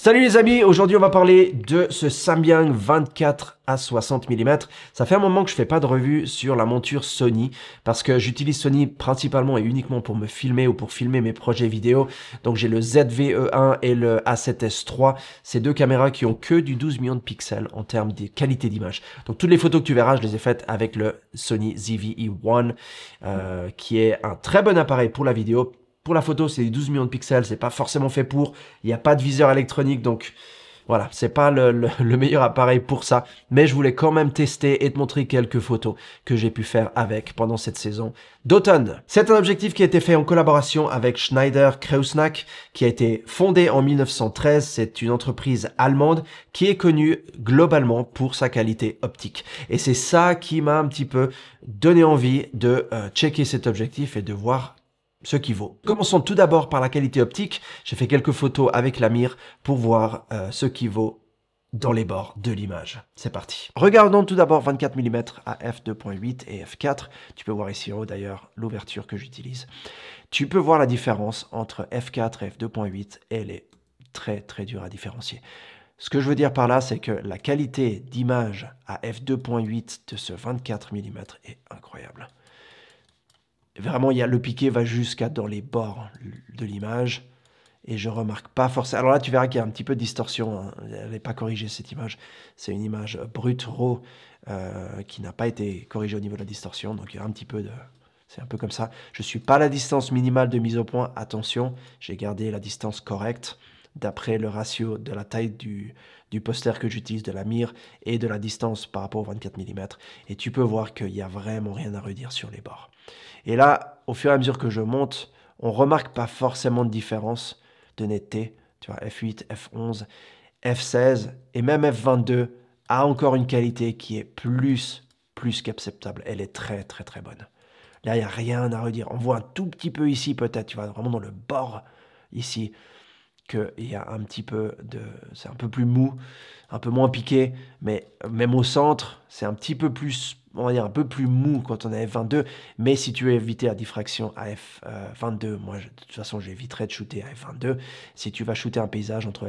Salut les amis, aujourd'hui on va parler de ce Samyang 24 à 60 mm. Ça fait un moment que je fais pas de revue sur la monture Sony parce que j'utilise Sony principalement et uniquement pour me filmer ou pour filmer mes projets vidéo. Donc j'ai le ZV-E1 et le A7S III, ces deux caméras qui ont que du 12 millions de pixels en termes de qualité d'image. Donc toutes les photos que tu verras, je les ai faites avec le Sony ZV-E1 qui est un très bon appareil pour la vidéo. Pour la photo, c'est 12 millions de pixels, c'est pas forcément fait pour. Il n'y a pas de viseur électronique, donc voilà, c'est pas le meilleur appareil pour ça. Mais je voulais quand même tester et te montrer quelques photos que j'ai pu faire avec pendant cette saison d'automne. C'est un objectif qui a été fait en collaboration avec Schneider Kreuznach, qui a été fondé en 1913. C'est une entreprise allemande qui est connue globalement pour sa qualité optique. Et c'est ça qui m'a un petit peu donné envie de checker cet objectif et de voir ce qui vaut. Commençons tout d'abord par la qualité optique. J'ai fait quelques photos avec la mire pour voir ce qui vaut dans les bords de l'image. C'est parti. Regardons tout d'abord 24 mm à f2.8 et f4. Tu peux voir ici en haut d'ailleurs l'ouverture que j'utilise. Tu peux voir la différence entre f4 et f2.8 et elle est très dure à différencier. Ce que je veux dire par là, c'est que la qualité d'image à f2.8 de ce 24 mm est incroyable. Vraiment, le piqué va jusqu'à dans les bords de l'image. Et je remarque pas forcément... Alors là, tu verras qu'il y a un petit peu de distorsion. Hein. Elle n'est pas corrigée, cette image. C'est une image brute, raw, qui n'a pas été corrigée au niveau de la distorsion. Donc il y a un petit peu de... C'est un peu comme ça. Je ne suis pas à la distance minimale de mise au point. Attention, j'ai gardé la distance correcte d'après le ratio de la taille du poster que j'utilise, de la mire, et de la distance par rapport au 24 mm. Et tu peux voir qu'il n'y a vraiment rien à redire sur les bords. Et là, au fur et à mesure que je monte, on remarque pas forcément de différence de netteté. Tu vois, F8, F11, F16 et même F22 a encore une qualité qui est plus qu'acceptable. Elle est très bonne. Là, il n'y a rien à redire. On voit un tout petit peu ici peut-être, tu vois, vraiment dans le bord ici, qu'il y a un petit peu de... C'est un peu plus mou, un peu moins piqué, mais même au centre, c'est un petit peu plus... On va dire un peu plus mou quand on est à F22, mais si tu veux éviter la diffraction à F22, moi de toute façon j'éviterai de shooter à F22. Si tu vas shooter un paysage entre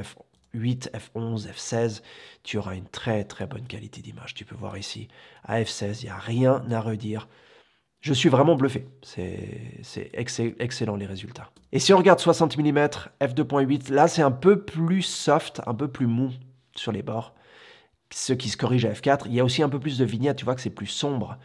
F8, F11, F16, tu auras une très bonne qualité d'image. Tu peux voir ici, à F16, il n'y a rien à redire. Je suis vraiment bluffé, c'est excellent les résultats. Et si on regarde 60 mm, f2.8, là c'est un peu plus soft, un peu plus mou sur les bords. Ce qui se corrige à f4, il y a aussi un peu plus de vignette, tu vois que c'est plus sombre.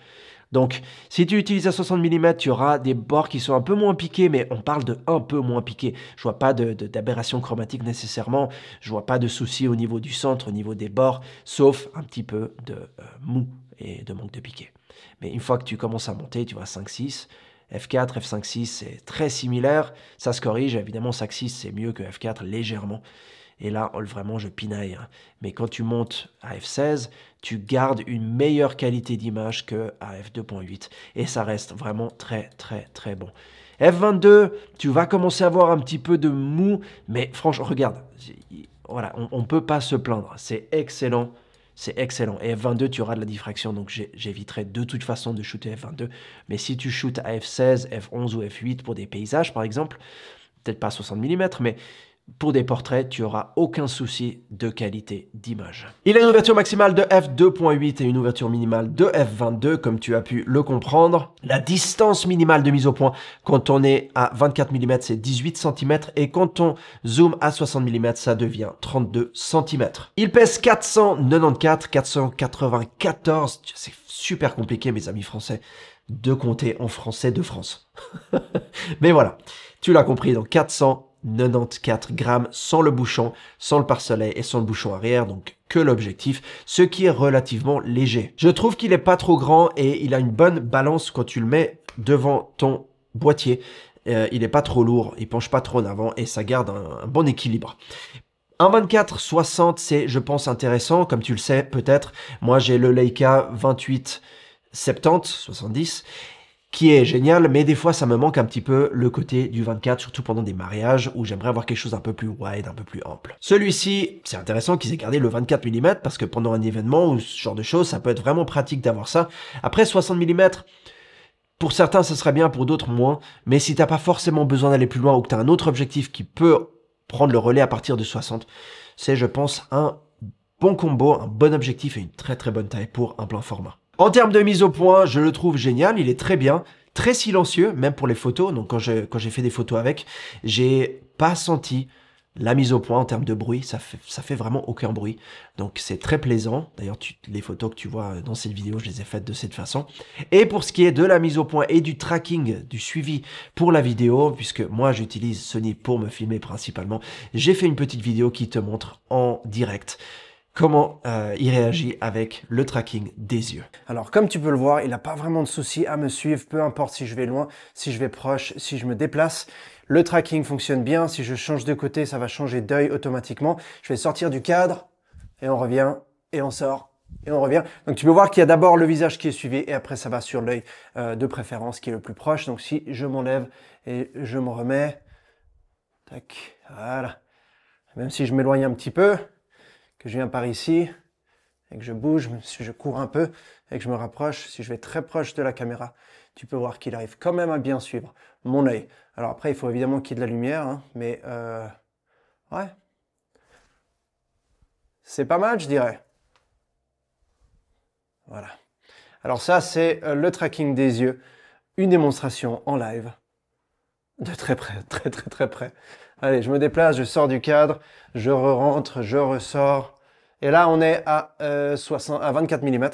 Donc, si tu utilises à 60 mm, tu auras des bords qui sont un peu moins piqués, mais on parle de un peu moins piqués. Je vois pas d'aberration chromatique nécessairement, je vois pas de soucis au niveau du centre, au niveau des bords, sauf un petit peu de mou et de manque de piqué. Mais une fois que tu commences à monter, tu vois 5-6, F4, F5-6, c'est très similaire, ça se corrige, évidemment 5-6 c'est mieux que F4 légèrement. Et là, vraiment, je pinaille. Hein. Mais quand tu montes à F16, tu gardes une meilleure qualité d'image que à f2.8. Et ça reste vraiment très bon. F22, tu vas commencer à avoir un petit peu de mou. Mais franchement, regarde. Voilà, on ne peut pas se plaindre. C'est excellent. C'est excellent. Et F22, tu auras de la diffraction. Donc, j'éviterai de toute façon de shooter F22. Mais si tu shootes à F16, F11 ou F8 pour des paysages, par exemple, peut-être pas à 60 mm, mais... pour des portraits, tu n'auras aucun souci de qualité d'image. Il a une ouverture maximale de f2.8 et une ouverture minimale de f22, comme tu as pu le comprendre. La distance minimale de mise au point, quand on est à 24 mm, c'est 18 cm, et quand on zoome à 60 mm, ça devient 32 cm. Il pèse 494, c'est super compliqué, mes amis français, de compter en français de France. Mais voilà, tu l'as compris, donc 494 grammes sans le bouchon, sans le pare-soleil et sans le bouchon arrière, donc que l'objectif, ce qui est relativement léger. Je trouve qu'il est pas trop grand et il a une bonne balance quand tu le mets devant ton boîtier. Il est pas trop lourd, il penche pas trop en avant et ça garde un bon équilibre. Un 24-60, c'est, je pense, intéressant, comme tu le sais peut-être. Moi, j'ai le Leica 28-70, qui est génial, mais des fois ça me manque un petit peu le côté du 24, surtout pendant des mariages où j'aimerais avoir quelque chose d'un peu plus wide, un peu plus ample. Celui-ci, c'est intéressant qu'ils aient gardé le 24 mm parce que pendant un événement ou ce genre de choses, ça peut être vraiment pratique d'avoir ça. Après 60 mm, pour certains ça serait bien, pour d'autres moins, mais si t'as pas forcément besoin d'aller plus loin ou que tu as un autre objectif qui peut prendre le relais à partir de 60, c'est, je pense, un bon combo, un bon objectif et une très très bonne taille pour un plein format. En termes de mise au point, je le trouve génial, il est très bien, très silencieux, même pour les photos. Donc quand j'ai fait des photos avec, j'ai pas senti la mise au point en termes de bruit, ça fait vraiment aucun bruit. Donc c'est très plaisant. D'ailleurs, les photos que tu vois dans cette vidéo, je les ai faites de cette façon. Et pour ce qui est de la mise au point et du tracking, du suivi pour la vidéo, puisque moi j'utilise Sony pour me filmer principalement, j'ai fait une petite vidéo qui te montre en direct comment il réagit avec le tracking des yeux. Alors comme tu peux le voir, il n'a pas vraiment de souci à me suivre, peu importe si je vais loin, si je vais proche, si je me déplace. Le tracking fonctionne bien, si je change de côté, ça va changer d'œil automatiquement. Je vais sortir du cadre et on revient et on sort et on revient. Donc tu peux voir qu'il y a d'abord le visage qui est suivi et après ça va sur l'œil de préférence qui est le plus proche. Donc si je m'enlève et je me remets, tac, voilà. Même si je m'éloigne un petit peu, que je viens par ici et que je bouge, si je cours un peu et que je me rapproche, si je vais très proche de la caméra, tu peux voir qu'il arrive quand même à bien suivre mon œil. Alors après, il faut évidemment qu'il y ait de la lumière, hein, mais ouais, c'est pas mal, je dirais. Voilà. Alors ça, c'est le tracking des yeux, une démonstration en live, de très près, très très très près. Allez, je me déplace, je sors du cadre, je rentre, je ressors. Et là, on est à 24 mm. Donc,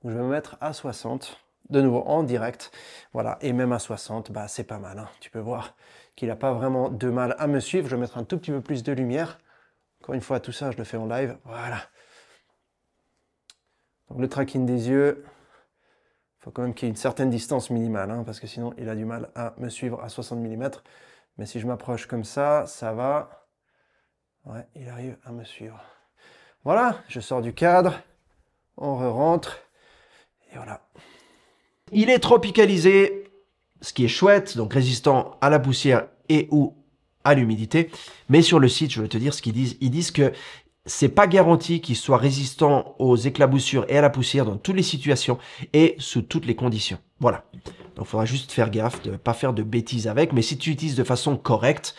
je vais me mettre à 60, de nouveau en direct. Voilà, et même à 60, bah, c'est pas mal. Hein. Tu peux voir qu'il n'a pas vraiment de mal à me suivre. Je vais mettre un tout petit peu plus de lumière. Encore une fois, tout ça, je le fais en live. Voilà. Donc, le tracking des yeux, il faut quand même qu'il y ait une certaine distance minimale, hein, parce que sinon, il a du mal à me suivre à 60 mm. Mais si je m'approche comme ça va. Ouais, il arrive à me suivre. Voilà, je sors du cadre, on re-rentre, et voilà. Il est tropicalisé, ce qui est chouette, donc résistant à la poussière et ou à l'humidité. Mais sur le site, je veux te dire ce qu'ils disent. Ils disent que c'est pas garanti qu'il soit résistant aux éclaboussures et à la poussière dans toutes les situations et sous toutes les conditions. Voilà. Donc, il faudra juste faire gaffe de ne pas faire de bêtises avec. Mais si tu l'utilises de façon correcte,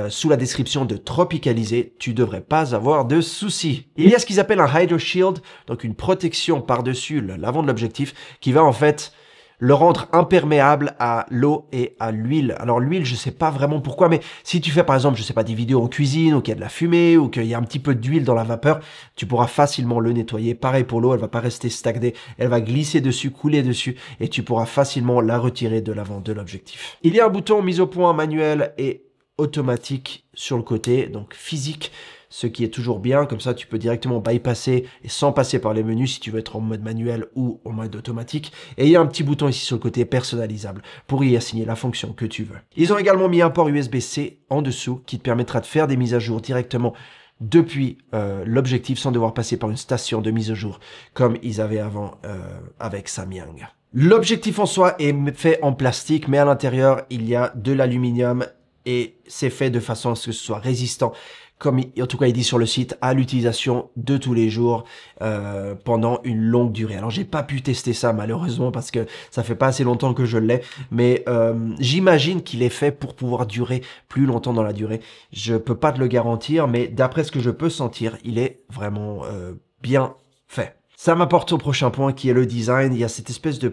sous la description de tropicaliser, tu devrais pas avoir de soucis. Il y a ce qu'ils appellent un Hydro Shield, donc une protection par-dessus l'avant de l'objectif qui va en fait le rendre imperméable à l'eau et à l'huile. Alors l'huile, je sais pas vraiment pourquoi, mais si tu fais par exemple, je sais pas, des vidéos en cuisine, ou qu'il y a de la fumée, ou qu'il y a un petit peu d'huile dans la vapeur, tu pourras facilement le nettoyer. Pareil pour l'eau, elle va pas rester stagnée, elle va glisser dessus, couler dessus, et tu pourras facilement la retirer de l'avant de l'objectif. Il y a un bouton mise au point manuel et automatique sur le côté, donc physique, ce qui est toujours bien, comme ça tu peux directement bypasser et sans passer par les menus si tu veux être en mode manuel ou en mode automatique. Et il y a un petit bouton ici sur le côté personnalisable pour y assigner la fonction que tu veux. Ils ont également mis un port USB-C en dessous qui te permettra de faire des mises à jour directement depuis l'objectif sans devoir passer par une station de mise à jour comme ils avaient avant avec Samyang. L'objectif en soi est fait en plastique, mais à l'intérieur il y a de l'aluminium et c'est fait de façon à ce que ce soit résistant, comme en tout cas il dit sur le site, à l'utilisation de tous les jours pendant une longue durée. Alors j'ai pas pu tester ça malheureusement parce que ça fait pas assez longtemps que je l'ai, mais j'imagine qu'il est fait pour pouvoir durer plus longtemps dans la durée. Je peux pas te le garantir, mais d'après ce que je peux sentir, il est vraiment bien fait. Ça m'apporte au prochain point qui est le design. Il y a cette espèce de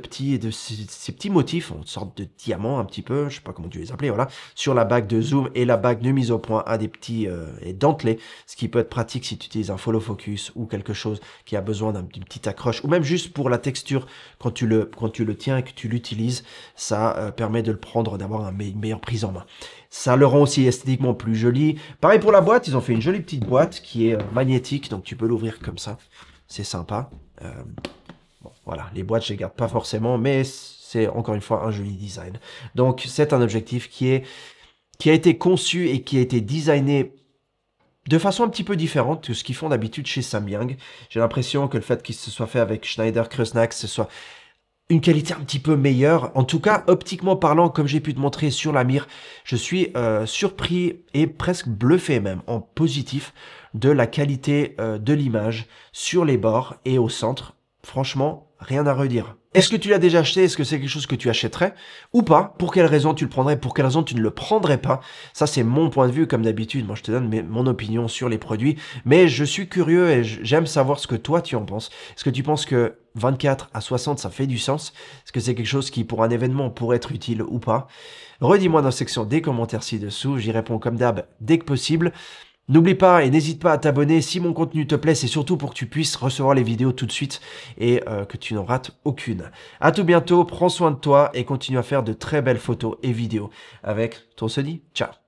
ces petits motifs, en sorte de diamants un petit peu, je sais pas comment tu les appelais, voilà, sur la bague de zoom et la bague de mise au point à des petits dentelés, ce qui peut être pratique si tu utilises un follow focus ou quelque chose qui a besoin d'une petite accroche, ou même juste pour la texture, quand tu le tiens et que tu l'utilises, ça permet de le prendre, d'avoir une meilleure prise en main. Ça le rend aussi esthétiquement plus joli. Pareil pour la boîte, ils ont fait une jolie petite boîte qui est magnétique, donc tu peux l'ouvrir comme ça. C'est sympa. Bon, voilà, les boîtes, je les garde pas forcément, mais c'est encore une fois un joli design. Donc, c'est un objectif qui a été conçu et qui a été designé de façon un petit peu différente de ce qu'ils font d'habitude chez Samyang. J'ai l'impression que le fait qu'il se soit fait avec Schneider Kreuznach, ce soit une qualité un petit peu meilleure. En tout cas, optiquement parlant, comme j'ai pu te montrer sur la mire, je suis surpris et presque bluffé même, en positif, de la qualité de l'image sur les bords et au centre. Franchement, rien à redire. Est-ce que tu l'as déjà acheté? Est-ce que c'est quelque chose que tu achèterais ou pas? Pour quelle raison tu le prendrais? Pour quelle raison tu ne le prendrais pas? Ça, c'est mon point de vue. Comme d'habitude, moi, je te donne mon opinion sur les produits. Mais je suis curieux et j'aime savoir ce que toi, tu en penses. Est-ce que tu penses que 24 à 60, ça fait du sens? Est-ce que c'est quelque chose qui, pour un événement, pourrait être utile ou pas? Redis-moi dans la section des commentaires ci-dessous. J'y réponds comme d'hab dès que possible. N'oublie pas et n'hésite pas à t'abonner si mon contenu te plaît, c'est surtout pour que tu puisses recevoir les vidéos tout de suite et que tu n'en rates aucune. À tout bientôt, prends soin de toi et continue à faire de très belles photos et vidéos avec ton Sony. Ciao.